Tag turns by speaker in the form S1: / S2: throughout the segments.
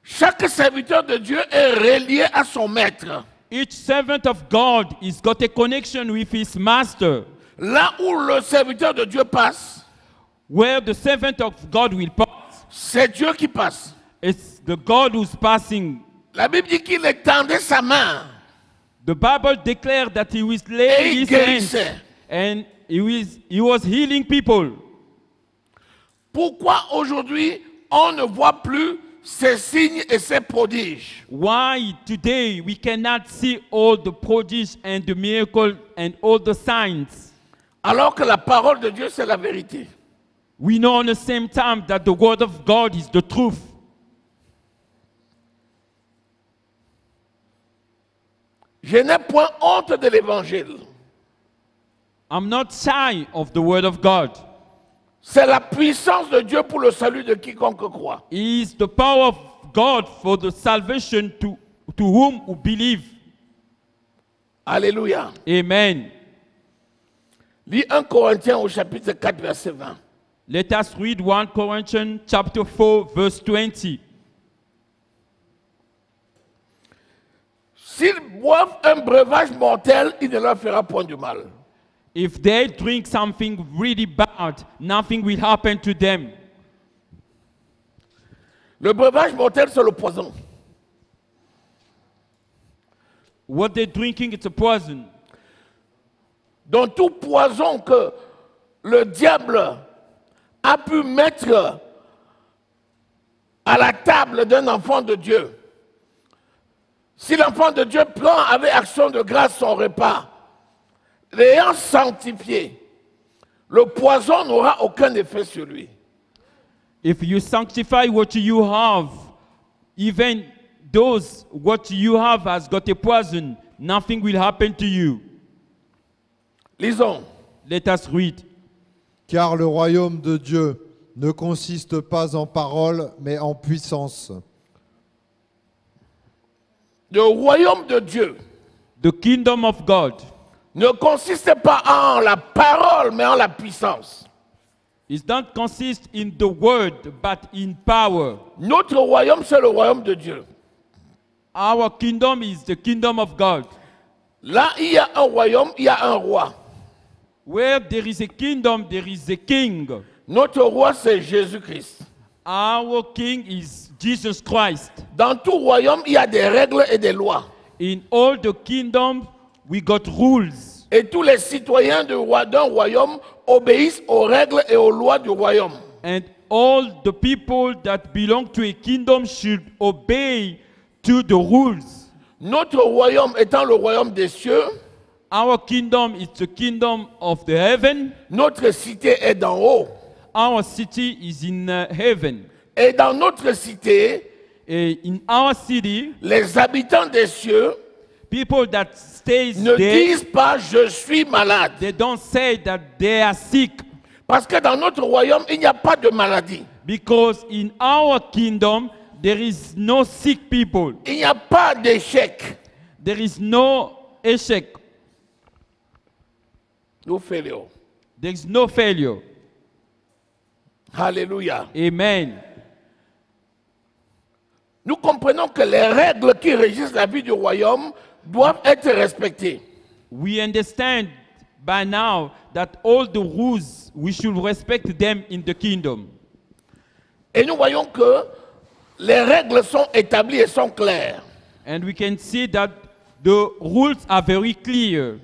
S1: Chaque serviteur de Dieu est relié à son maître.
S2: Each servant of God is got a connection with his master.
S1: Là où le serviteur de Dieu passe,
S2: Where the servant of God will pass,
S1: c'est Dieu qui passe.
S2: it's the God who's passing.
S1: La Bible dit qu'il étendait sa main
S2: The Bible declares that he was
S1: et
S2: laying
S1: il
S2: his hands
S1: guérissait.
S2: and he was healing people.
S1: Pourquoi aujourd'hui on ne voit plus ces signes et ces prodiges?
S2: Why today we cannot see all the prodigies and the miracles and all the signs?
S1: Alors que la parole de Dieu, c'est la vérité.
S2: We know at the same time that the word of God is the truth.
S1: Je n'ai point honte de l'évangile.
S2: I'm not shy of the word of God.
S1: C'est la puissance de Dieu pour le salut de quiconque croit.
S2: It is the power of God for the salvation to whom who believe.
S1: Alléluia.
S2: Amen.
S1: Lis 1 Corinthiens au chapitre 4, verset 20.
S2: Let us read 1 Corinthians chapter 4 verse 20.
S1: S'ils boivent un breuvage mortel, il ne leur fera point du mal.
S2: If they drink something really bad, nothing will happen to them.
S1: Le breuvage mortel, c'est le poison.
S2: What they're drinking, it's a poison.
S1: Donc tout poison que le diable a pu mettre à la table d'un enfant de Dieu, si l'enfant de Dieu prend avec action de grâce son repas, l'ayant sanctifié, le poison n'aura aucun effet sur lui.
S2: If you sanctify what you have, even those what you have has got a poison, nothing will happen to you.
S1: Lisons.
S2: Let us read.
S3: Car le royaume de Dieu ne consiste pas en paroles, mais en puissance.
S1: Le royaume de Dieu
S2: The kingdom of God
S1: ne consiste pas en la parole, mais en la puissance.
S2: is not consist in the word, but in power.
S1: Notre royaume, c'est le royaume de Dieu.
S2: Our kingdom is the kingdom of God.
S1: Là, il y a un royaume, il y a un roi.
S2: Where there is a kingdom, there is a king.
S1: Notre roi, c'est Jésus-Christ.
S2: Our king is Jesus Christ.
S1: Dans tout royaume, il y a des règles et des lois.
S2: In all the kingdoms, we got rules.
S1: Et tous les citoyens d'un royaume obéissent aux règles et aux lois du royaume.
S2: And all the people that belong to a kingdom should obey to the rules.
S1: Notre royaume étant le royaume des cieux,
S2: Our kingdom is the kingdom of the heaven.
S1: notre cité est d'en haut.
S2: Our city is in heaven.
S1: Et dans notre cité,
S2: In our city,
S1: les habitants des cieux
S2: people that stays
S1: ne
S2: there,
S1: disent pas je suis malade.
S2: they don't say that they are sick.
S1: Parce que dans notre royaume, il n'y a pas de maladie.
S2: Because in our kingdom, there is no sick people.
S1: Il n'y a pas d'échec.
S2: There is no échec.
S1: Nous faisons.
S2: There is no failure.
S1: Alléluia.
S2: Amen.
S1: Nous comprenons que les règles qui régissent la vie du royaume doivent être respectées.
S2: We understand by now that all the rules, we should respect them in the kingdom.
S1: Et nous voyons que les règles sont établies et sont claires.
S2: And we can see that the rules are very clear.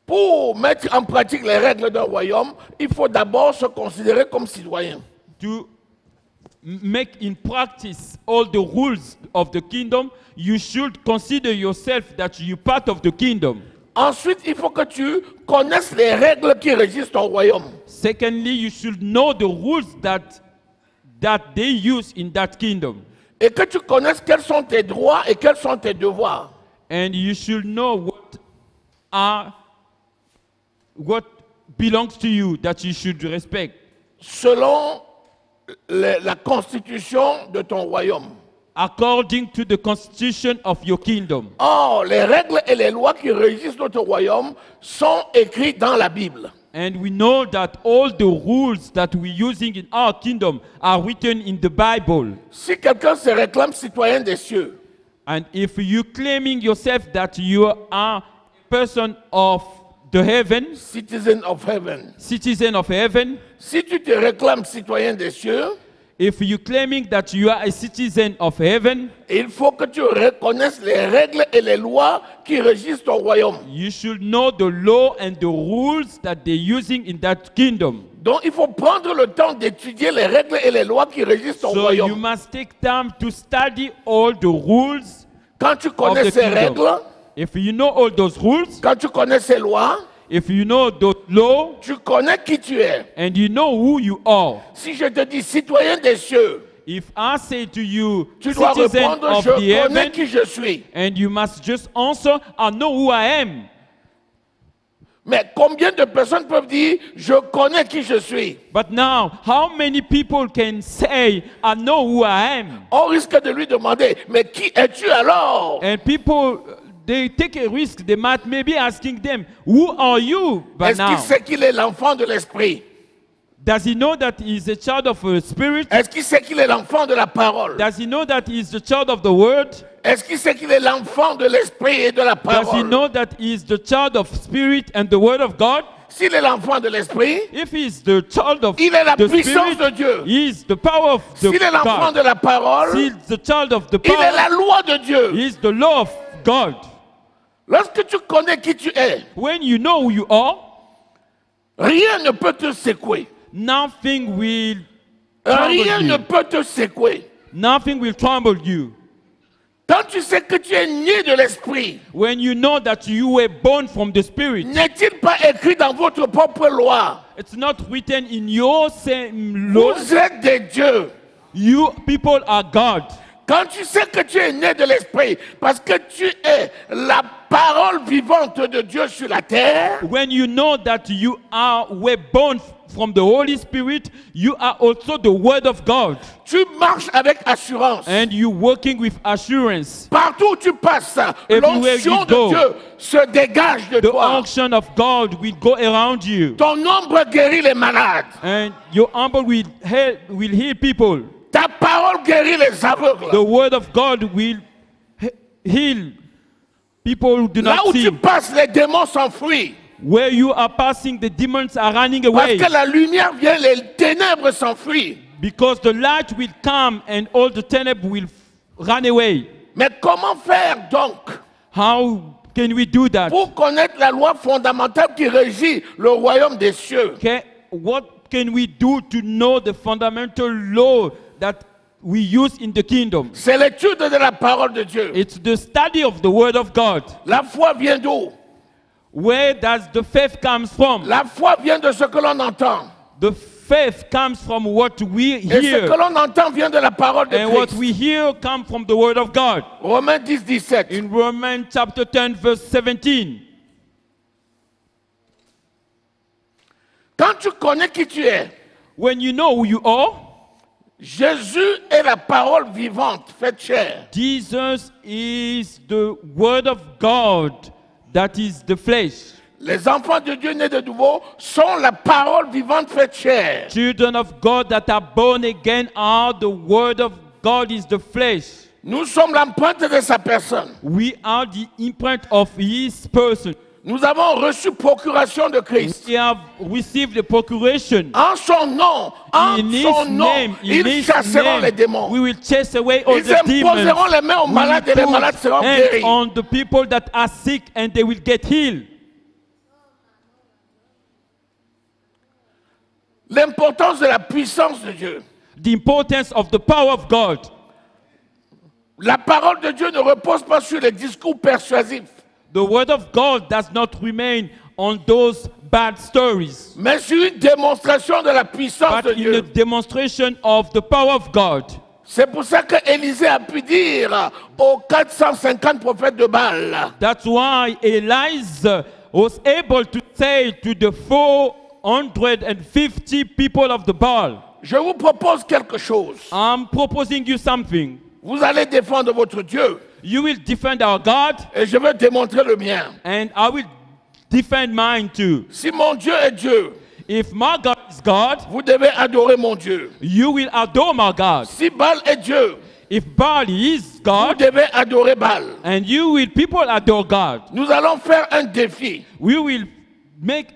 S1: Pour mettre en pratique les règles d'un royaume, il faut d'abord se considérer comme citoyen.
S2: To make in practice all the rules of the kingdom, you should consider yourself that you're part of the kingdom.
S1: Ensuite, il faut que tu connaisses les règles qui régissent ton royaume.
S2: Secondly, you should know the rules that they use in that kingdom.
S1: Et que tu connaisses quels sont tes droits et quels sont tes devoirs.
S2: And you should know what belongs to you that you should respect.
S1: selon la constitution de ton royaume.
S2: according to the constitution of your kingdom.
S1: Or, les règles et les lois qui régissent notre royaume sont écrites dans la Bible.
S2: And we know that all the rules that we're using in our kingdom are written in the Bible.
S1: Si quelqu'un se réclame citoyen des cieux,
S2: And if you claiming yourself that you are a person of the heaven,
S1: citizen of heaven,
S2: citizen of heaven,
S1: si tu te réclames citoyen des cieux,
S2: if you claiming that you are a citizen of heaven,
S1: il faut que tu reconnaisses les règles et les lois qui régissent ton royaume.
S2: you should know the law and the rules that they're using in that kingdom.
S1: Donc il faut prendre le temps d'étudier les règles et les lois qui régissent ton
S2: So you
S1: royaume.
S2: must take time to study all the rules
S1: Quand tu
S2: of
S1: connais
S2: the
S1: ces
S2: kingdom.
S1: règles,
S2: If you know all those rules,
S1: quand tu connais ces lois,
S2: if you know those law,
S1: tu connais qui tu es.
S2: and you know who you are.
S1: Si je te dis citoyen des cieux,
S2: If I say to you,
S1: tu dois
S2: citizen
S1: répondre,
S2: of
S1: je
S2: the
S1: connais
S2: heaven,
S1: qui je suis.
S2: and you must just answer, I know who I am.
S1: Mais combien de personnes peuvent dire, je connais qui je suis?
S2: But now, how many people can say, I know who I am?
S1: On risque de lui demander, mais qui es-tu alors?
S2: And people, they take a risk. They might maybe asking them, who are you? But
S1: Est-ce qu'il
S2: now,
S1: sait qu'il est l'enfant de l'esprit?
S2: does he know that he's a child of a spirit?
S1: Est-ce qu'il sait qu'il est l'enfant de la parole?
S2: Does he know that he's the child of the word?
S1: Est-ce qu'il sait qu'il est l'enfant de l'esprit et de la
S2: Does he
S1: parole?
S2: know that he's the child of spirit and the word of God?
S1: S'il est l'enfant de l'esprit,
S2: If he's the child of
S1: il est la
S2: the
S1: puissance
S2: spirit,
S1: de Dieu.
S2: he is the power of the
S1: S'il est l'enfant
S2: God.
S1: de la parole,
S2: He's the child of the
S1: il est
S2: power.
S1: la loi de Dieu.
S2: He is the law of God.
S1: Lorsque tu connais qui tu es,
S2: When you know who you are,
S1: rien ne peut te secouer.
S2: nothing will
S1: Rien
S2: trouble
S1: ne
S2: you.
S1: peut te secouer.
S2: Nothing will trouble you.
S1: Quand tu sais que tu es né de l'esprit,
S2: When you know that you were born from the spirit,
S1: n'est-il pas écrit dans votre propre loi?
S2: it's not written in your same law.
S1: Vous êtes des dieux.
S2: You people are God.
S1: Quand tu sais que tu es né de l'esprit, parce que tu es la parole vivante de Dieu sur la terre,
S2: When you know that you were born from the Holy Spirit, you are also the Word of God.
S1: tu marches avec assurance.
S2: And you working with assurance.
S1: Partout où tu passes,
S2: Everywhere you
S1: l'onction de
S2: go,
S1: Dieu se dégage de
S2: The
S1: toi.
S2: unction of God will go around you.
S1: Ton ombre guérit les malades.
S2: And your humble will heal people.
S1: Ta parole guérit les aveugles.
S2: The Word of God will heal people who do
S1: Là
S2: not
S1: où
S2: see.
S1: tu passes, les démons s'enfuient.
S2: Where you are passing, the demons are running
S1: Parce
S2: away.
S1: que la lumière vient, les ténèbres s'enfuient.
S2: Because the light will come and all the teneb will run away.
S1: Mais comment faire donc
S2: How can we do that?
S1: pour connaître la loi fondamentale qui régit le royaume des cieux?
S2: Okay, what can we do to know the fundamental law that we use in the kingdom?
S1: C'est l'étude de la parole de Dieu.
S2: It's the study of the Word of God.
S1: La foi vient d'où?
S2: Where does the faith comes from?
S1: La foi vient de ce que l'on entend.
S2: The faith comes from what we
S1: Et ce que
S2: hear.
S1: l'on entend vient de la parole de
S2: And what
S1: Christ.
S2: we hear comes from the Word of God.
S1: Romains 10, 17.
S2: In Romans chapter 10, verse 17.
S1: Quand tu connais qui tu es,
S2: When you know who you are,
S1: Jésus est la parole vivante, faite chair.
S2: Jesus is the Word of God that is the flesh.
S1: Les enfants de Dieu nés de nouveau sont la parole vivante faite chair.
S2: Children of God that are born again are the Word of God is the flesh.
S1: Nous sommes l'empreinte de sa personne.
S2: We are the imprint of His person.
S1: Nous avons reçu procuration de Christ.
S2: We have received the procuration.
S1: En son nom, en
S2: In
S1: son
S2: His
S1: nom,
S2: name, in
S1: ils
S2: His
S1: chasseront les
S2: name,
S1: démons.
S2: we will chase away all
S1: Ils
S2: the demons.
S1: imposeront les mains aux
S2: We
S1: malades et les
S2: will
S1: malades seront
S2: put hands
S1: guéris.
S2: on the people that are sick and they will get healed.
S1: L'importance de la puissance de Dieu.
S2: The importance of the power of God.
S1: La parole de Dieu ne repose pas sur les discours persuasifs,
S2: The Word of God does not remain on those bad stories,
S1: mais sur une démonstration de la puissance de
S2: but in a
S1: Dieu.
S2: demonstration of the power of God.
S1: C'est pour ça que Élisée a pu dire aux 450 prophètes de Baal,
S2: That's why Elijah was able to say to the 150 people of the Baal.
S1: Je vous propose quelque chose.
S2: I'm proposing you something.
S1: Vous allez défendre votre Dieu
S2: You will defend our God,
S1: et je vais démontrer le mien.
S2: and I will defend mine too.
S1: Si mon Dieu est Dieu,
S2: If my God is God,
S1: vous devez adorer mon Dieu.
S2: you will adore my God.
S1: Si Baal est Dieu,
S2: If Baal is
S1: vous
S2: God,
S1: devez adorer Baal.
S2: and you will people adore God,
S1: Nous allons faire un défi.
S2: we will make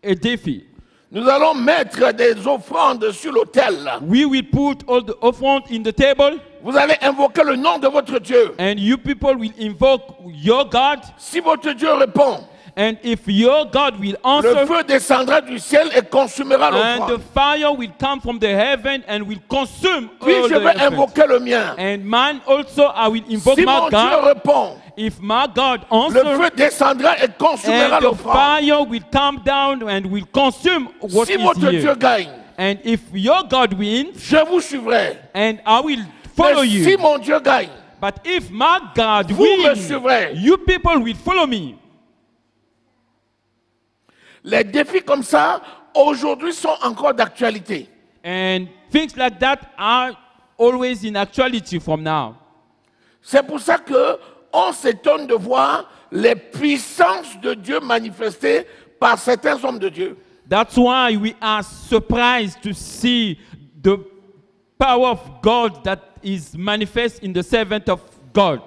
S2: a defeat.
S1: Nous allons mettre des offrandes sur l'autel.
S2: We will put all the offering in the table,
S1: Vous allez invoquer le nom de votre Dieu.
S2: and you people will invoke your God.
S1: Si votre Dieu répond,
S2: And if your God will
S1: le
S2: answer,
S1: feu descendra du ciel et consumera
S2: and the
S1: l'offrande.
S2: fire will come from the heaven and will consume
S1: Puis
S2: all
S1: je
S2: the
S1: vais
S2: offering.
S1: invoquer le mien.
S2: And mine also, I will invoke
S1: Si
S2: my
S1: mon Dieu
S2: God.
S1: répond,
S2: If my God
S1: le
S2: answers,
S1: feu descendra et consumera
S2: and the
S1: l'offrande.
S2: fire will come down and will consume what
S1: Si
S2: is
S1: votre Dieu
S2: here.
S1: gagne,
S2: And if your God wins,
S1: je vous suivrai.
S2: and I will follow
S1: Mais si
S2: you.
S1: mon Dieu gagne,
S2: But if my God
S1: vous me
S2: wins,
S1: suivrez.
S2: you people will follow me.
S1: Les défis comme ça, aujourd'hui, sont encore d'actualité.
S2: And things like that are always in actuality from now.
S1: C'est pour ça que on s'étonne de voir les puissances de Dieu manifestées par certains hommes de Dieu.
S2: That's why we are surprised to see the power of God that is manifest in the servant of God.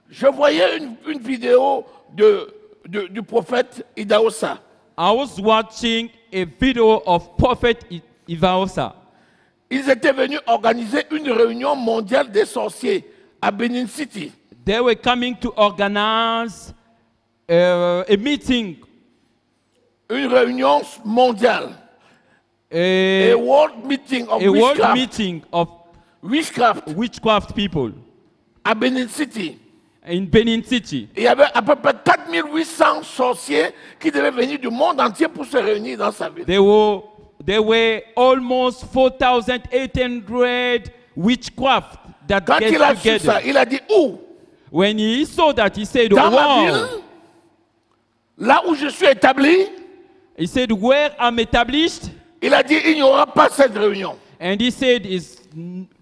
S1: Je voyais une vidéo du prophète Idaosa.
S2: I was watching a video of Prophet Ivaosa.
S1: Ils étaient venus organiser une réunion mondiale des sorciers à Benin City.
S2: They were coming to organize a meeting,
S1: Une réunion mondiale. A
S2: a
S1: world meeting of
S2: world
S1: witchcraft,
S2: meeting of
S1: witchcraft
S2: witchcraft people
S1: à Benin City.
S2: in Benin City.
S1: Il y avait à peu près 4800 sorciers qui devaient venir du monde entier pour se réunir dans sa ville.
S2: There were almost 4,800 witchcraft that
S1: Quand
S2: get
S1: il a su
S2: together.
S1: ça, il a dit où?
S2: When he saw that, he said,
S1: Dans ma
S2: wow.
S1: ville, là où je suis établi,
S2: He said, where I'm established.
S1: il a dit il n'y aura pas cette réunion.
S2: And he said,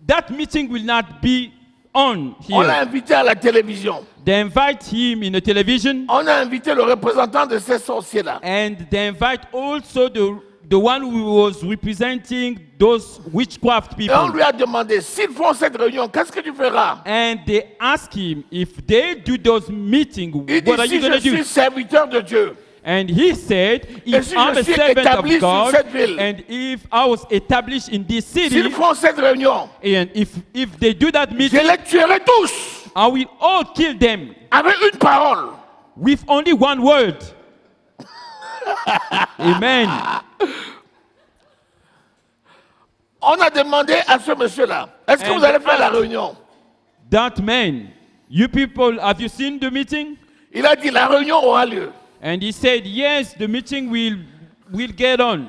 S2: that meeting will not be on
S1: On l'a
S2: here.
S1: invité à la télévision.
S2: They invite him in the television,
S1: On a invité le représentant de ces sorciers-là.
S2: and they invite also the one who was representing those witchcraft
S1: Et on
S2: people.
S1: lui a demandé, s'ils font cette réunion, qu'est-ce que tu feras?
S2: And they ask him, if they do those meetings,
S1: Il dit,
S2: what are
S1: si
S2: you
S1: je
S2: going to
S1: suis
S2: do?
S1: serviteur de Dieu,
S2: And he said, if
S1: si
S2: I'm
S1: je
S2: a
S1: suis
S2: servant
S1: établi
S2: of
S1: sur
S2: God,
S1: cette ville,
S2: and if I was established in this
S1: s'ils
S2: city,
S1: font cette réunion,
S2: and if they do that
S1: je
S2: meeting,
S1: les tuerai tous
S2: I will all kill them
S1: avec une parole.
S2: with only one word. Amen.
S1: On a demandé à ce monsieur-là, est-ce que
S2: And
S1: vous allez faire la
S2: asked-
S1: réunion?
S2: That man, you people, have you seen the meeting?
S1: Il a dit, la réunion aura lieu.
S2: And he said, yes, the meeting will get on.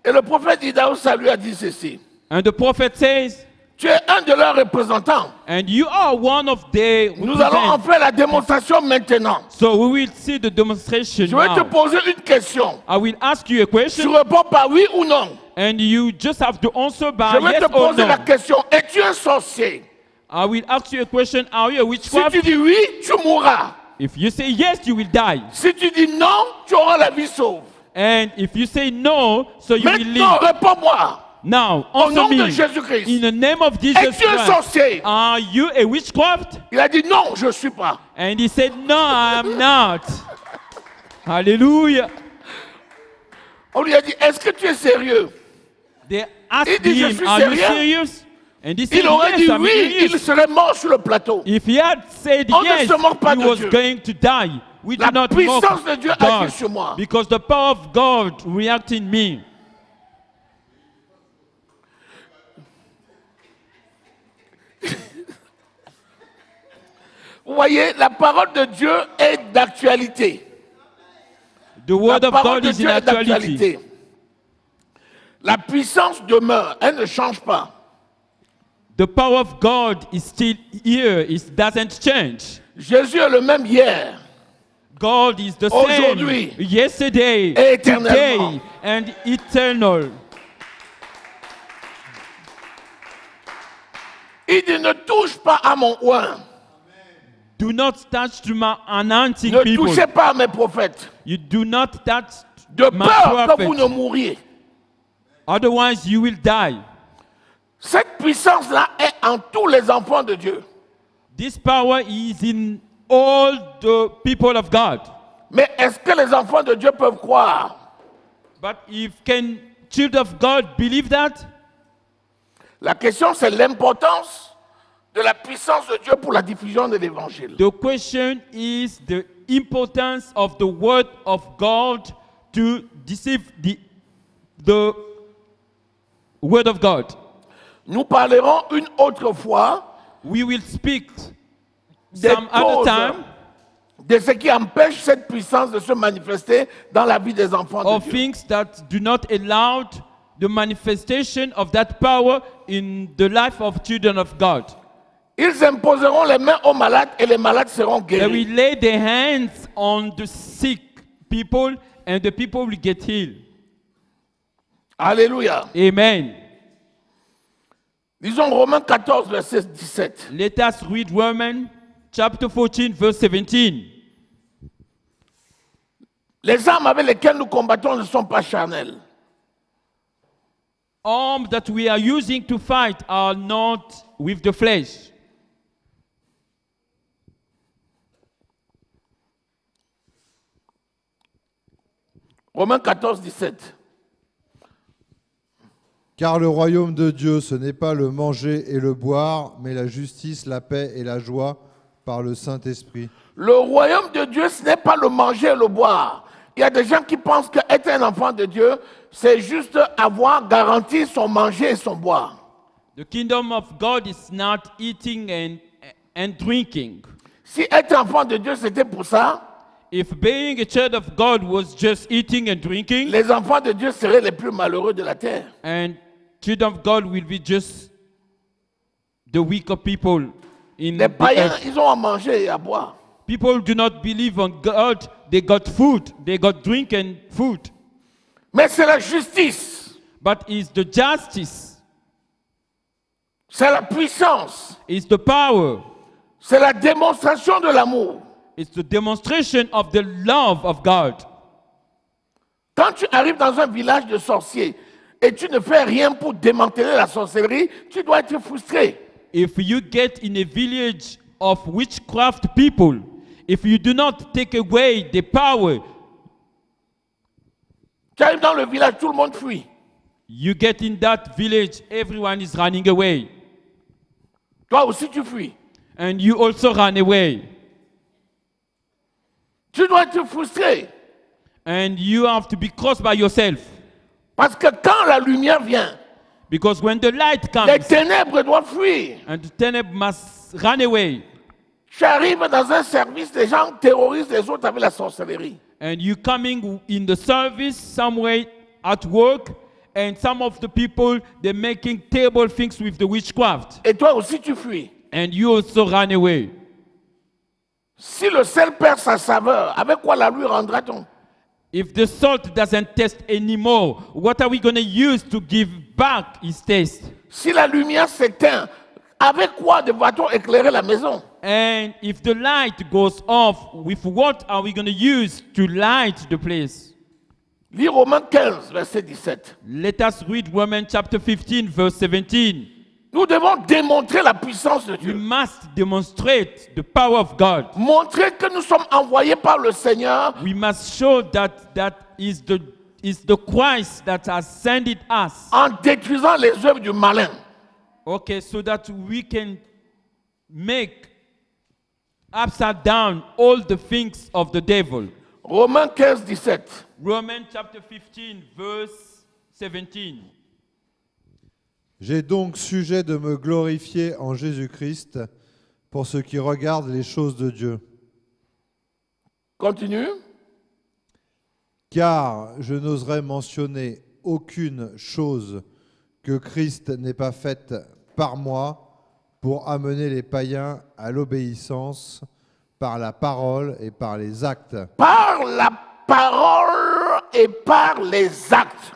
S1: Et le prophète Idaosa lui a dit ceci,
S2: And the prophet says,
S1: tu es un de leurs représentants.
S2: and you are one of the
S1: Nous allons en
S2: represent-
S1: faire la démonstration maintenant.
S2: So we will see the demonstration
S1: Je vais te
S2: now.
S1: poser une question.
S2: I will ask you a
S1: Tu
S2: question,
S1: réponds par oui ou non.
S2: and you just have to answer by
S1: Je vais
S2: yes
S1: te
S2: or
S1: poser
S2: no.
S1: la question, es-tu un sorcier?
S2: I will ask you a question, are you a
S1: Si
S2: witchcraft?
S1: tu dis oui, tu mourras.
S2: If you say yes, you will die.
S1: Si tu dis non, tu auras la vie sauve.
S2: And if you say no, so you will
S1: Maintenant,
S2: live.
S1: réponds-moi.
S2: Now,
S1: Au
S2: answer
S1: nom de
S2: me.
S1: Jésus-Christ.
S2: In the name of Jesus
S1: Es-tu un
S2: Christ,
S1: sorcier?
S2: are you a witchcraft?
S1: Il a dit non, je ne suis pas.
S2: And he said, no, I am not. Hallelujah.
S1: On lui a dit, est-ce que tu es sérieux?
S2: They asked
S1: Il dit, je
S2: him,
S1: suis
S2: are you
S1: sérieux?
S2: serious? And he said,
S1: Il aurait
S2: yes,
S1: dit
S2: I'm
S1: oui, il
S2: serious.
S1: serait mort sur le plateau.
S2: If he had said
S1: On ne
S2: yes,
S1: se moque pas
S2: he
S1: de
S2: was
S1: Dieu.
S2: going to die. We
S1: La
S2: do not
S1: puissance
S2: mock
S1: de Dieu
S2: God,
S1: agit sur moi.
S2: because the power of God reacts in me.
S1: Vous voyez, la parole de Dieu est d'actualité.
S2: The word
S1: La
S2: of
S1: parole
S2: God
S1: de
S2: is
S1: Dieu
S2: in
S1: est
S2: actuality.
S1: d'actualité. La puissance demeure, elle ne change pas.
S2: The power of God is still here. It doesn't change.
S1: Jésus est le même hier,
S2: God is the
S1: Aujourd'hui
S2: same yesterday,
S1: et éternellement.
S2: today, and eternal.
S1: Il dit, ne touche pas à mon oint.
S2: Do not touch to my anointing
S1: Ne
S2: people.
S1: touchez pas à mes prophètes.
S2: You do not touch
S1: De
S2: my
S1: peur que vous ne
S2: prophet.
S1: mouriez.
S2: Otherwise, you will die.
S1: Cette puissance-là est en tous les enfants de Dieu.
S2: This power is in all the people of God.
S1: Mais est-ce que les enfants de Dieu peuvent croire?
S2: But if can children of God believe that?
S1: La question, c'est l'importance de la puissance de Dieu pour la diffusion de l'évangile.
S2: The question is the importance of the word of God to deceive the word of God.
S1: Nous parlerons une autre fois
S2: We will speak
S1: des
S2: some other
S1: causes
S2: time
S1: de ce qui empêche cette puissance de se manifester dans la vie des enfants de
S2: of
S1: Dieu.
S2: things that do not allow the manifestation of that power in the life of children of God.
S1: Ils imposeront les mains aux malades et les malades seront
S2: They
S1: guéris.
S2: will lay their hands on the sick people and the people will get healed.
S1: Alléluia.
S2: Amen.
S1: Disons Romains 14, verset 17.
S2: Let us read Romans chapter 14, verse 17.
S1: Les armes avec lesquelles nous combattons ne sont pas charnelles.
S2: Arms that we are using to fight are not with the flesh.
S1: Romains 14, 17.
S3: Car le royaume de Dieu, ce n'est pas le manger et le boire, mais la justice, la paix et la joie par le Saint-Esprit.
S1: Le royaume de Dieu, ce n'est pas le manger et le boire. Il y a des gens qui pensent qu'être un enfant de Dieu, c'est juste avoir garanti son manger et son boire.
S2: The kingdom of God is not eating and drinking.
S1: Si être enfant de Dieu, c'était pour ça,
S2: If being a child of God was just eating and drinking,
S1: les enfants de Dieu seraient les plus malheureux de la terre.
S2: and children of God will be just the weaker people in
S1: Les
S2: the
S1: païens,
S2: earth.
S1: ils ont à manger et à boire.
S2: People do not believe on God. They got food. They got drink and food.
S1: Mais c'est la justice,
S2: But it's the justice,
S1: c'est la puissance,
S2: it's the power,
S1: c'est la démonstration de l'amour.
S2: it's the demonstration of the love of God.
S1: Quand tu arrives dans un village de sorciers et tu ne fais rien pour démanteler la sorcellerie, tu dois être frustré.
S2: If you get in a village of witchcraft people, if you do not take away the power,
S1: Tu arrives dans le village, tout le monde fuit.
S2: you get in that village, everyone is running away.
S1: Toi aussi, tu fuis.
S2: And you also run away.
S1: Tu dois être frustré.
S2: And you have to be crossed by yourself.
S1: Parce que quand la lumière vient,
S2: Because when the light
S1: les
S2: comes,
S1: ténèbres doivent fuir.
S2: and the teneb must run away.
S1: Tu arrives dans un service, les gens terrorisent les autres avec la sorcellerie.
S2: And you coming in the service somewhere at work, and some of the people, they're making terrible things with the witchcraft.
S1: Et toi aussi, tu fuis.
S2: And you also run away.
S1: Si le sel perd sa saveur, avec quoi la lui rendra-t-on?
S2: If the salt doesn't taste anymore, what are we going to use to give back its taste?
S1: Si la lumière s'éteint, avec quoi va-t-on éclairer la maison?
S2: And if the light goes off, with what are we going to use to light the place?
S1: Lis Romains 15, verset 17.
S2: Let us read Romans chapter 15, verse 17.
S1: Nous devons démontrer la puissance de
S2: We
S1: Dieu.
S2: must demonstrate the power of God.
S1: Montrer que nous sommes envoyés par le Seigneur
S2: We must show that that is the Christ that has sent it us.
S1: en détruisant les œuvres du malin.
S2: Okay, so that we can make upside down all the things of the devil.
S1: Romains 15, 17.
S2: Romans chapter 15, verse 17.
S3: J'ai donc sujet de me glorifier en Jésus-Christ pour ce qui regarde les choses de Dieu.
S1: Continue.
S3: Car je n'oserais mentionner aucune chose que Christ n'ait pas faite par moi pour amener les païens à l'obéissance, par la parole et par les actes.
S1: Par la parole et par les actes.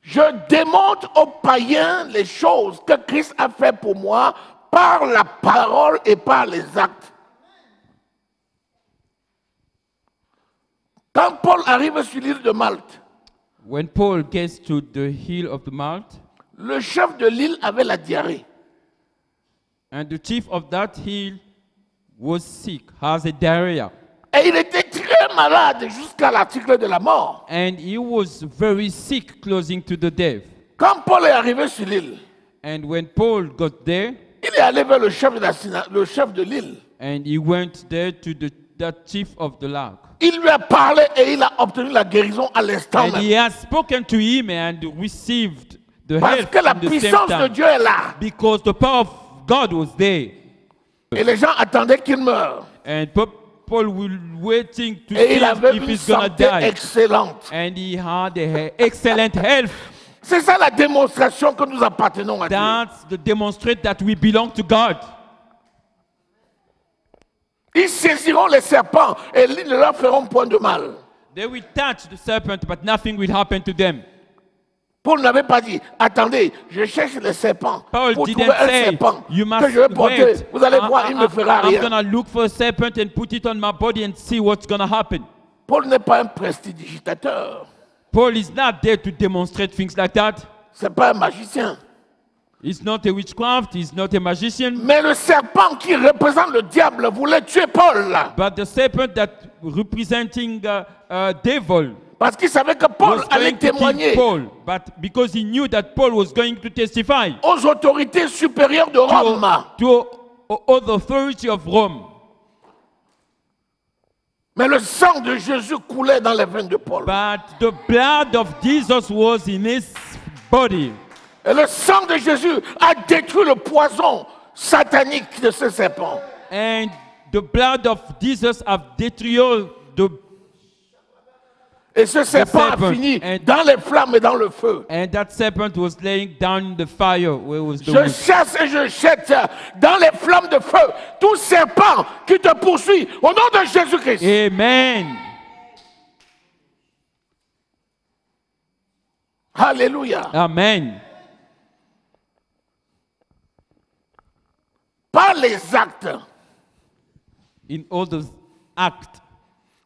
S1: Je démontre aux païens les choses que Christ a fait pour moi par la parole et par les actes. Quand Paul arrive sur l'île de Malte,
S2: When Paul gets to the hill of the Mount,
S1: le chef de l'île avait la diarrhée.
S2: and the chief of that hill was sick, has a diarrhea.
S1: Et il était très malade jusqu'à l'article de la mort.
S2: And he was very sick, closing to the death.
S1: Quand Paul est arrivé sur l'île,
S2: And when Paul got there,
S1: il est allé vers le chef le chef de l'île.
S2: and he went there to that chief of the lark.
S1: Il lui a parlé et il a obtenu la guérison à l'instant
S2: And
S1: même.
S2: he has spoken to him and received the
S1: Parce
S2: help
S1: que la
S2: in the same
S1: puissance de
S2: time.
S1: Dieu est là.
S2: Because the power of God was there.
S1: Et les gens attendaient qu'il meure.
S2: And Paul will waiting to
S1: Et il
S2: see
S1: avait
S2: if
S1: une
S2: he's gonna
S1: santé
S2: die.
S1: excellente.
S2: And he had excellent health.
S1: C'est ça la démonstration que nous appartenons à Dieu.
S2: That's the demonstrate that we belong to God.
S1: Ils saisiront les serpents et ils ne leur feront point de mal.
S2: They will touch the serpent, but nothing will happen to them.
S1: Paul n'avait pas dit, attendez, je cherche les serpents
S2: Paul
S1: pour
S2: didn't
S1: trouver un
S2: say,
S1: serpent
S2: you
S1: que
S2: must
S1: je vais porter.
S2: wait.
S1: Vous allez voir, il ne me fera
S2: I'm
S1: rien.
S2: going to look for a serpent and put it on my body and see what's going to happen.
S1: Paul n'est pas un prestidigitateur.
S2: Paul is not there to demonstrate things like that.
S1: Ce n'est pas un magicien.
S2: He's not a witchcraft, he's not a magician.
S1: Mais le serpent qui représente le diable voulait tuer Paul.
S2: But the serpent that representing devil
S1: Parce qu'il savait que Paul
S2: was
S1: allait
S2: going to kill
S1: témoigner
S2: Paul. But because he knew that Paul was going to testify
S1: aux autorités supérieures de Rome.
S2: to all the authority of Rome.
S1: Mais le sang de Jésus coulait dans les veines de Paul.
S2: But the blood of Jesus was in his body.
S1: Et le sang de Jésus a détruit le poison satanique de ce serpent.
S2: And the blood of Jesus have destroyed the.
S1: Et ce serpent a
S2: serpent.
S1: fini
S2: And-
S1: dans les flammes et dans le feu.
S2: And that serpent was laying down in the fire where was the
S1: Je
S2: wood.
S1: chasse et je jette dans les flammes de feu tout serpent qui te poursuit au nom de Jésus-Christ.
S2: Amen.
S1: Alléluia.
S2: Amen.
S1: Par les actes.
S2: In all those acts.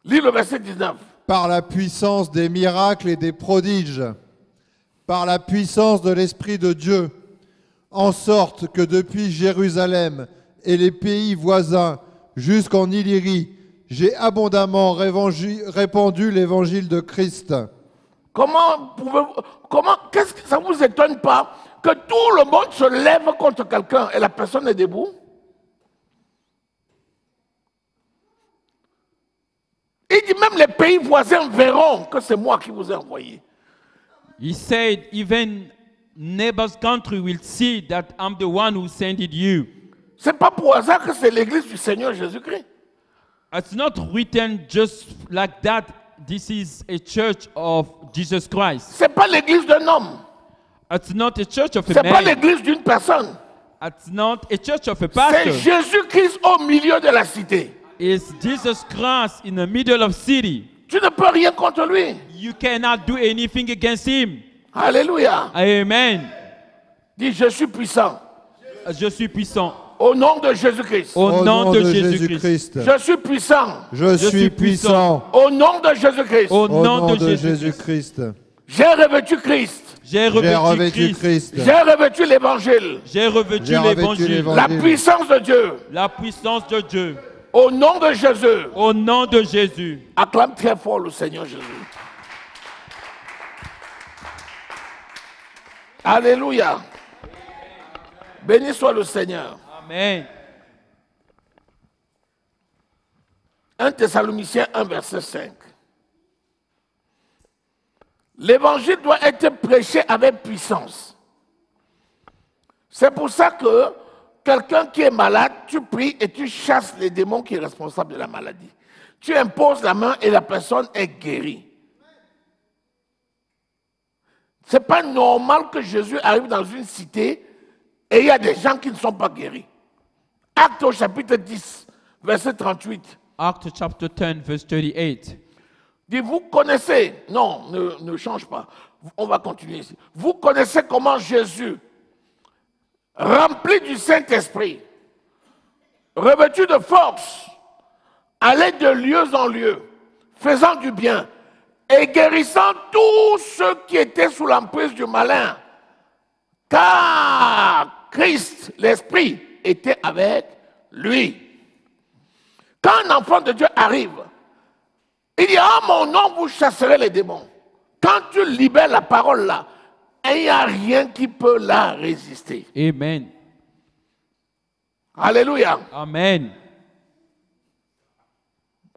S1: Lis le verset 19.
S3: Par la puissance des miracles et des prodiges, par la puissance de l'Esprit de Dieu, en sorte que depuis Jérusalem et les pays voisins jusqu'en Illyrie, j'ai abondamment répandu l'évangile de Christ.
S1: Qu'est-ce que ça ne vous étonne pas que tout le monde se lève contre quelqu'un et la personne est debout? Il dit même les pays voisins verront que c'est moi qui vous ai envoyé.
S2: He said, even neighbor's country will see that I'm the one who sent you.
S1: Ce n'est pas pour hasard que c'est l'église du Seigneur Jésus-Christ.
S2: It's not written just like that. This is a church of Jesus Christ.
S1: Ce n'est pas l'église d'un homme.
S2: It's not a church of
S1: Ce
S2: a
S1: n'est pas
S2: man.
S1: l'église d'une personne.
S2: It's not a church of a
S1: C'est
S2: pastor.
S1: Jésus-Christ au milieu de la cité.
S2: It's Jesus Christ in the middle of city.
S1: Tu ne peux rien contre lui.
S2: You cannot do anything against him.
S1: Alléluia.
S2: Amen.
S1: Dis, je suis puissant.
S2: Je suis puissant.
S1: Au nom de Jésus-Christ.
S2: Au nom de Jésus-Christ.
S1: Je suis puissant.
S3: Je suis puissant.
S1: Au nom de Jésus-Christ.
S2: Au
S3: Au
S2: nom de Jésus-Christ.
S3: Jésus-Christ.
S1: J'ai revêtu Christ.
S2: J'ai
S3: J'ai
S2: revêtu
S3: revêtu
S2: Christ.
S3: Christ.
S1: J'ai revêtu l'évangile.
S2: J'ai revêtu
S3: J'ai revêtu
S2: l'évangile.
S3: l'évangile.
S1: La puissance de Dieu.
S2: La puissance de Dieu.
S1: Au nom de Jésus.
S2: Au nom de Jésus.
S1: Acclame très fort le Seigneur Jésus. Alléluia. Béni soit le Seigneur.
S2: Amen.
S1: 1 Thessaloniciens 1, verset 5. L'évangile doit être prêché avec puissance. C'est pour ça que quelqu'un qui est malade, tu pries et tu chasses les démons qui sont responsables de la maladie. Tu imposes la main et la personne est guérie. Ce n'est pas normal que Jésus arrive dans une cité et il y a des gens qui ne sont pas guéris. Acte au chapitre 10, verset 38.
S2: Acts chapter 10, verse 38.
S1: Dit, vous connaissez, non, ne change pas, on va continuer ici. Vous connaissez comment Jésus, rempli du Saint-Esprit, revêtu de force, allait de lieu en lieu, faisant du bien et guérissant tous ceux qui étaient sous l'emprise du malin. Car Christ, l'Esprit, était avec lui. Quand un enfant de Dieu arrive, il dit, en mon nom, vous chasserez les démons. Quand tu libères la parole là, il n'y a rien qui peut la résister.
S2: Amen.
S1: Alléluia.
S2: Amen.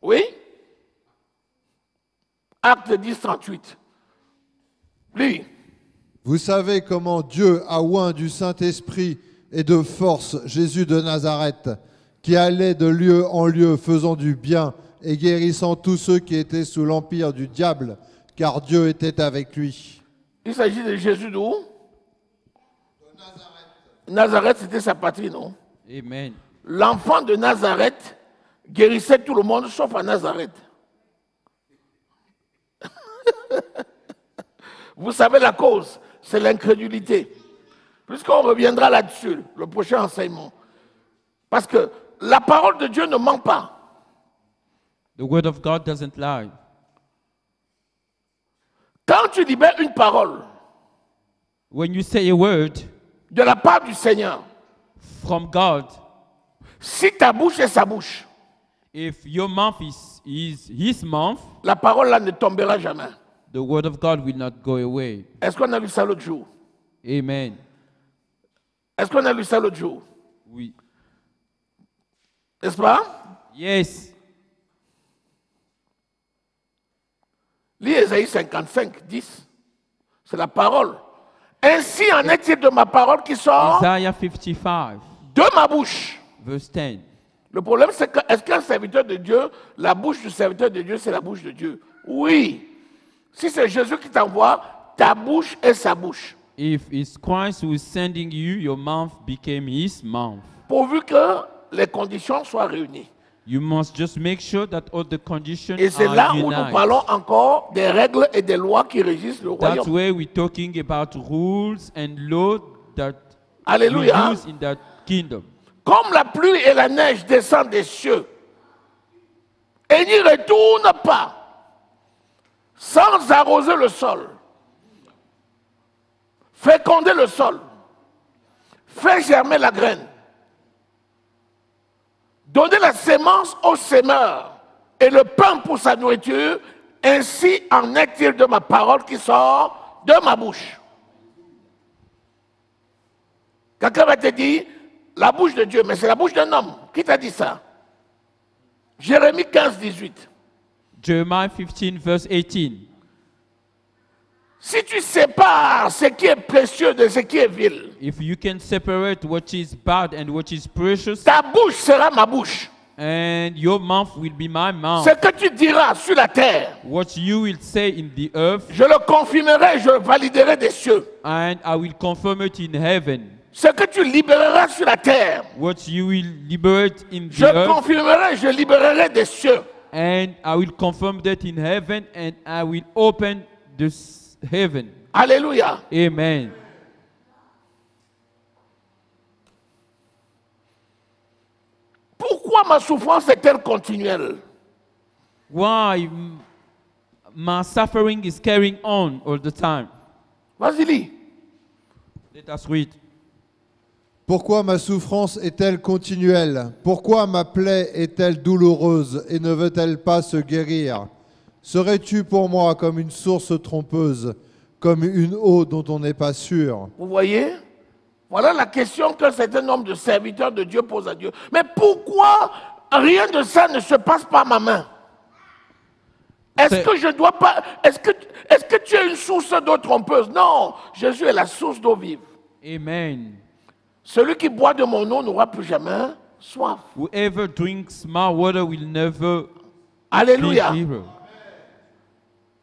S1: Oui? Acte 10, 38. Lui.
S3: Vous savez comment Dieu a oint du Saint-Esprit et de force Jésus de Nazareth, qui allait de lieu en lieu faisant du bien et guérissant tous ceux qui étaient sous l'empire du diable, car Dieu était avec lui.
S1: Il s'agit de Jésus d'où? De Nazareth. Nazareth, c'était sa patrie, non?
S2: Amen.
S1: L'enfant de Nazareth guérissait tout le monde sauf à Nazareth. Vous savez la cause, c'est l'incrédulité. Puisqu'on reviendra là-dessus, le prochain enseignement. Parce que la parole de Dieu ne ment pas.
S2: The word of God doesn't lie.
S1: Quand tu libères une parole
S2: When you say a word
S1: de la part du Seigneur,
S2: from God,
S1: si ta bouche est sa bouche,
S2: if your mouth is his mouth,
S1: la parole là ne tombera jamais.
S2: the word of God will not go away.
S1: Est-ce qu'on a lu ça l'autre jour?
S2: Amen.
S1: Est-ce qu'on a lu ça l'autre jour?
S2: Oui.
S1: N'est-ce pas?
S2: Yes.
S1: Lis Ésaïe 55, 10. C'est la parole. Ainsi en est-il de ma parole qui sort
S2: Isaiah 55,
S1: de ma bouche.
S2: verse 10.
S1: Le problème, c'est que, est-ce qu'un serviteur de Dieu, la bouche du serviteur de Dieu, c'est la bouche de Dieu? Oui. Si c'est Jésus qui t'envoie, ta bouche est sa bouche.
S2: If it's Christ who is sending you, your mouth became his mouth.
S1: Pourvu que les conditions soient réunies.
S2: You must just make sure that all the conditions
S1: Et c'est
S2: are
S1: là où nous
S2: united.
S1: parlons encore des règles et des lois qui régissent le
S2: That's
S1: royaume.
S2: where we're talking about rules and laws that
S1: Alléluia.
S2: we use in that kingdom.
S1: Comme la pluie et la neige descendent des cieux et n'y retournent pas sans arroser le sol, féconder le sol, faire germer la graine, donner la sémence au semeur et le pain pour sa nourriture, ainsi en est-il de ma parole qui sort de ma bouche. Quelqu'un va te dire, la bouche de Dieu, mais c'est la bouche d'un homme. Qui t'a dit ça? Jérémie 15, 18.
S2: Jeremiah 15, verse 18.
S1: Si tu sépares ce qui est précieux de ce qui est vil,
S2: If you can separate what is bad and what is precious,
S1: ta bouche sera ma bouche.
S2: and your mouth will be my mouth.
S1: Ce que tu diras sur la terre,
S2: What you will say in the earth,
S1: je le confirmerai, je le validerai des cieux.
S2: and I will confirm it in heaven.
S1: Ce que tu libéreras sur la terre,
S2: What you will liberate in
S1: je
S2: the earth,
S1: confirmerai, je libérerai des cieux.
S2: and I will confirm that in heaven, and I will open this heaven.
S1: Alléluia.
S2: Amen.
S1: Pourquoi ma souffrance est-elle continuelle?
S2: Why my suffering is carrying on all the time?
S1: Vas-y, lis.
S2: Let us read.
S3: Pourquoi ma souffrance est-elle continuelle? Pourquoi ma plaie est-elle douloureuse et ne veut-elle pas se guérir? Serais-tu pour moi comme une source trompeuse, comme une eau dont on n'est pas sûr?
S1: Vous voyez? Voilà la question qu'un certain nombre de serviteurs de Dieu posent à Dieu. Mais pourquoi rien de ça ne se passe par ma main? Est-ce que je dois pas... Est-ce que tu es une source d'eau trompeuse? Non, Jésus est la source d'eau vive.
S2: Amen.
S1: Celui qui boit de mon eau n'aura plus jamais soif.
S2: Whoever drinks my water will never be
S1: Alléluia.
S2: evil.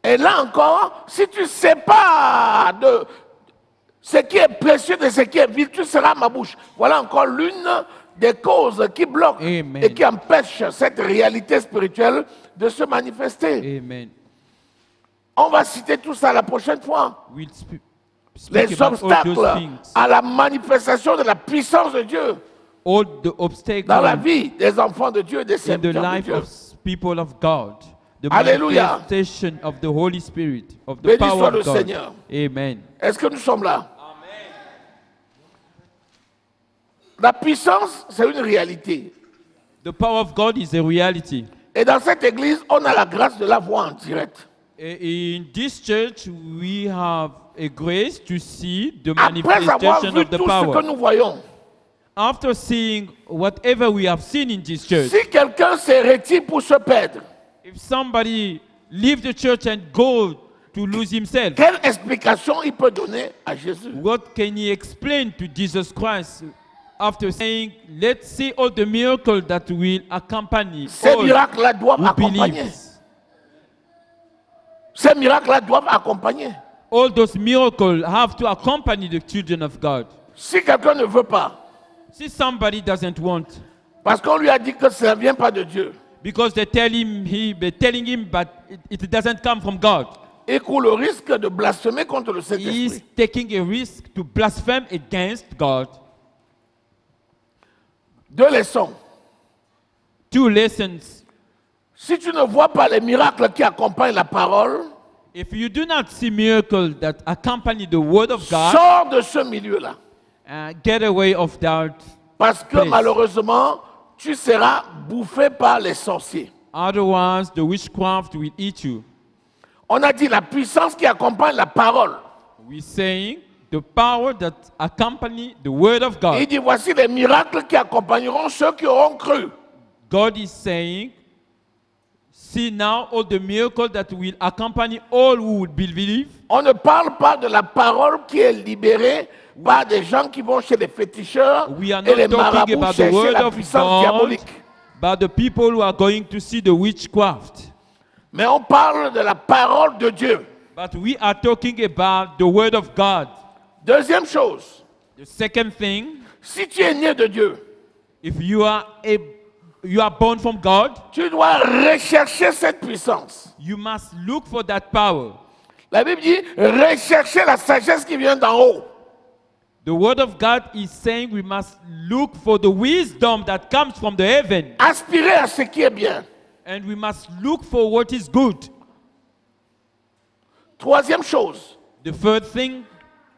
S1: Et là encore, si tu sépares de ce qui est précieux de ce qui est vil, tu seras ma bouche. Voilà encore l'une des causes qui bloquent
S2: Amen.
S1: et qui empêchent cette réalité spirituelle de se manifester.
S2: Amen.
S1: On va citer tout ça la prochaine fois.
S2: We'll speak
S1: Les
S2: about all those
S1: obstacles
S2: things.
S1: à la manifestation de la puissance de Dieu
S2: All the obstacles
S1: dans la vie des enfants de Dieu et des
S2: in the
S1: serviteurs de
S2: life
S1: Dieu.
S2: of people of God. The
S1: Alléluia.
S2: manifestation of the Holy Spirit, of the
S1: Béni
S2: power
S1: soit le
S2: of God.
S1: Seigneur.
S2: Amen.
S1: Est-ce que nous sommes là? La puissance, c'est une réalité.
S2: The power of God is a reality.
S1: Et dans cette église, on a la grâce de la voir en direct.
S2: In this church, we have a grace to see the
S1: Après avoir
S2: manifestation
S1: vu
S2: of the
S1: tout ce que
S2: power.
S1: nous voyons,
S2: After seeing whatever we have seen in this church,
S1: si quelqu'un se retire pour se perdre,
S2: if somebody leave the church and go to lose himself,
S1: quelle explication il peut donner à Jésus?
S2: what can he explain to Jesus Christ after saying, let's see all the miracles that will accompany
S1: Ces
S2: all
S1: miracles-là doivent
S2: who
S1: accompagner.
S2: believes?
S1: Ces miracles-là doivent accompagner.
S2: All those miracles have to accompany the children of God.
S1: Si quelqu'un ne veut pas,
S2: See, somebody doesn't want,
S1: parce qu'on lui a dit que ça ne vient pas de Dieu,
S2: because they're telling him, but it doesn't come from God.
S1: il court le risque de blasphémer contre le
S2: He is
S1: Saint-Esprit.
S2: taking a risk to blaspheme against God.
S1: Deux leçons.
S2: Two lessons.
S1: Si tu ne vois pas les miracles qui accompagnent la parole,
S2: If you do not see miracles that accompany the word of God,
S1: sors de ce milieu-là.
S2: get away of that.
S1: Parce que
S2: Place.
S1: malheureusement, tu seras bouffé par les sorciers.
S2: Otherwise, the witchcraft will eat you.
S1: On a dit la puissance qui accompagne la parole.
S2: We're saying the power that accompany the word of
S1: Il
S2: God.
S1: dit voici les miracles qui accompagneront ceux qui auront cru.
S2: God is saying, see now all the miracles that will accompany all who would believe.
S1: On ne parle pas de la parole qui est libérée par des gens qui vont chez les féticheurs
S2: We are
S1: et les
S2: not talking
S1: marabouts
S2: about the
S1: chercher
S2: word
S1: la
S2: of
S1: puissance
S2: God,
S1: diabolique.
S2: but the people who are going to see the witchcraft.
S1: Mais on parle de la parole de Dieu.
S2: But we are talking about the word of God.
S1: Deuxième chose,
S2: The second thing,
S1: si tu es né de Dieu,
S2: if you are born from God,
S1: tu dois rechercher cette puissance.
S2: you must look for that power.
S1: La Bible dit rechercher la sagesse qui vient d'en haut.
S2: The word of God is saying we must look for the wisdom that comes from the heaven,
S1: Aspirer à ce qui est bien.
S2: and we must look for what is good.
S1: Troisième chose,
S2: The third thing,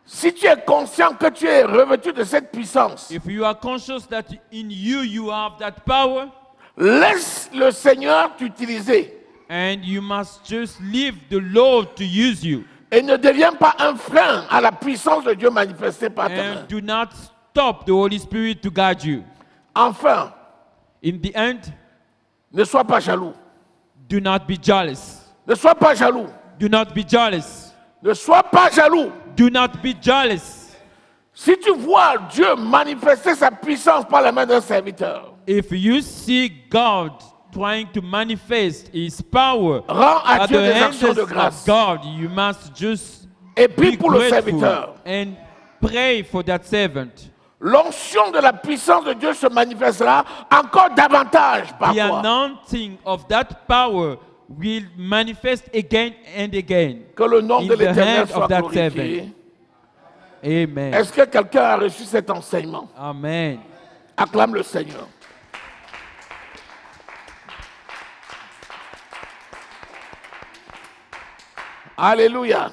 S1: si tu es conscient que tu es revêtu de cette puissance,
S2: if you are conscious that in you you have that power,
S1: laisse le Seigneur t'utiliser
S2: and you must just leave the Lord to use you,
S1: et ne deviens pas un frein à la puissance de Dieu manifestée par ta main.
S2: and do not stop the Holy Spirit to guide you.
S1: Enfin,
S2: In the end,
S1: ne sois pas jaloux.
S2: do not be jealous.
S1: Ne sois pas jaloux.
S2: Do not be jealous.
S1: Ne sois pas jaloux.
S2: Do not be jealous.
S1: Si tu vois Dieu manifester sa puissance par la main d'un serviteur,
S2: If you see God trying to manifest His power
S1: rends à
S2: at
S1: Dieu
S2: the
S1: des
S2: hands
S1: actions de
S2: of
S1: grâce.
S2: God, you must just
S1: Et
S2: be
S1: prie pour le
S2: grateful
S1: serviteur.
S2: and pray for that servant.
S1: L'onction de la puissance de Dieu se manifestera encore davantage par
S2: The
S1: toi.
S2: anointing of that power will manifest again and again.
S1: Que le nom
S2: in
S1: de
S2: the
S1: l'Éternel
S2: hand
S1: soit
S2: of that
S1: glorifié.
S2: Amen.
S1: Est-ce que quelqu'un a reçu cet enseignement?
S2: Amen.
S1: Acclame le Seigneur. Alléluia.